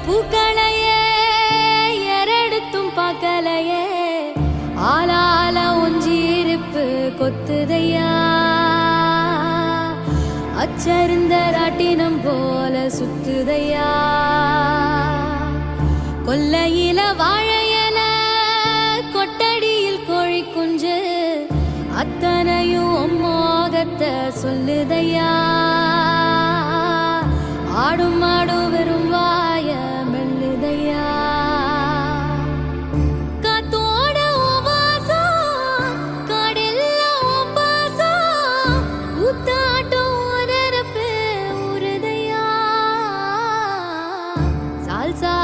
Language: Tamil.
பூக்களையே எரெடுத்தும் பார்க்கலையே ஆளால ஒஞ்சி இருப்பு கொத்துதையா அச்சருந்த ராட்டினம் போல சுத்துதையா கொல்லையில வாழையல கொட்டடியில் கோழி குஞ்சு அத்தனையும் மோகத்தை சொல்லுதையா ஆடும் மாடும் வெறும் வாய மெல்லுதையா காத்தோட வாசம் காடெல்லாம் பாசம் ஊத்தாட்டம் உரப்பே உருதையா சால்சா